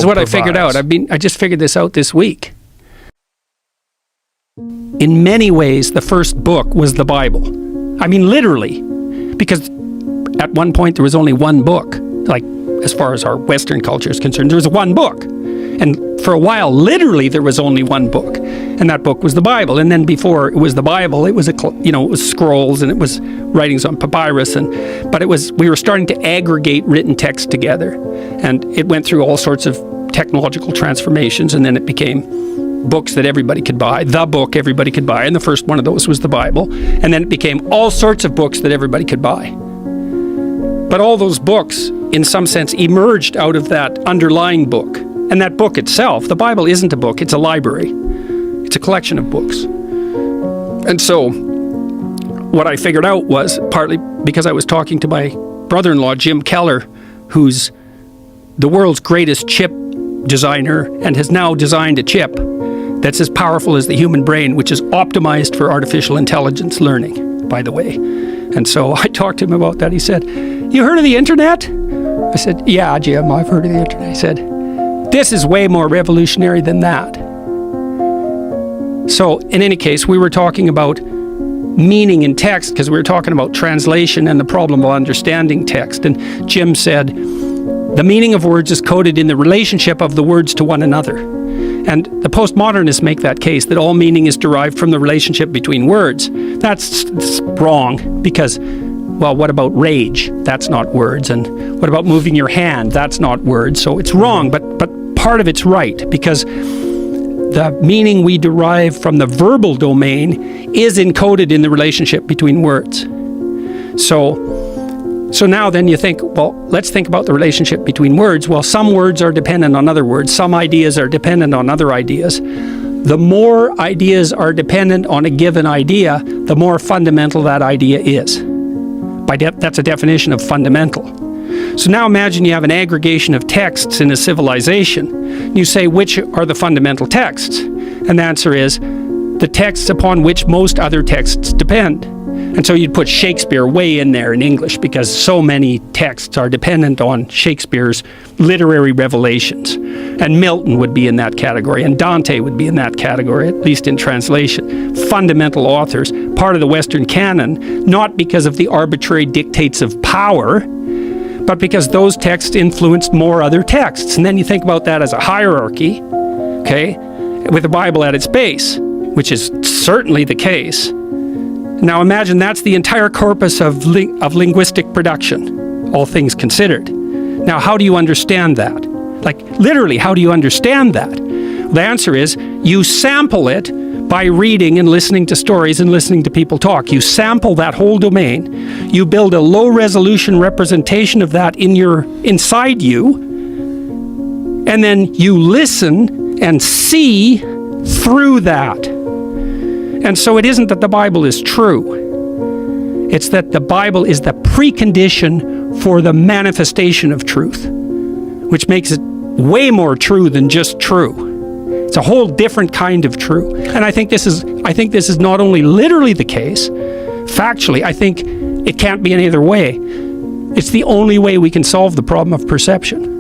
is what I figured out. I just figured this out this week. In many ways, the first book was the Bible. I mean, literally, because at one point there was only one book. Like, as far as our Western culture is concerned, there was one book. And for a while, literally, there was only one book. And that book was the Bible. And then before it was the Bible, it was it was scrolls, and it was writings on papyrus. But we were starting to aggregate written text together. And it went through all sorts of technological transformations, and then it became books that everybody could buy, the book everybody could buy, and the first one of those was the Bible. And then it became all sorts of books that everybody could buy. But all those books, in some sense, emerged out of that underlying book. And that book itself, the Bible isn't a book, it's a library. It's a collection of books. And so what I figured out was, partly because I was talking to my brother-in-law, Jim Keller, who's the world's greatest chip designer and has now designed a chip that's as powerful as the human brain, which is optimized for artificial intelligence learning, by the way. And so I talked to him about that. He said, "You heard of the internet?" I said, "Yeah, Jim, I've heard of the internet." He said, "This is way more revolutionary than that." So in any case, we were talking about meaning in text because we were talking about translation and the problem of understanding text. And Jim said, the meaning of words is coded in the relationship of the words to one another. And the postmodernists make that case, that all meaning is derived from the relationship between words. That's wrong, because, well, what about rage? That's not words. And what about moving your hand? That's not words. So it's wrong, but part of it's right, because the meaning we derive from the verbal domain is encoded in the relationship between words. So now then you think, well, let's think about the relationship between words. Well, some words are dependent on other words. Some ideas are dependent on other ideas. The more ideas are dependent on a given idea, the more fundamental that idea is. That's a definition of fundamental. So now imagine you have an aggregation of texts in a civilization. You say, which are the fundamental texts? And the answer is the texts upon which most other texts depend. And so you'd put Shakespeare way in there in English, because so many texts are dependent on Shakespeare's literary revelations. And Milton would be in that category, and Dante would be in that category, at least in translation. Fundamental authors, part of the Western canon, not because of the arbitrary dictates of power, but because those texts influenced more other texts. And then you think about that as a hierarchy, okay, with the Bible at its base, which is certainly the case. Now imagine that's the entire corpus of linguistic production, all things considered. Now, how do you understand that? Like, literally, how do you understand that? The answer is, you sample it by reading and listening to stories and listening to people talk. You sample that whole domain. You build a low-resolution representation of that inside you, and then you listen and see through that. And so it isn't that the Bible is true. It's that the Bible is the precondition for the manifestation of truth, which makes it way more true than just true. It's a whole different kind of true. And I think this is not only literally the case, factually, I think it can't be any other way. It's the only way we can solve the problem of perception.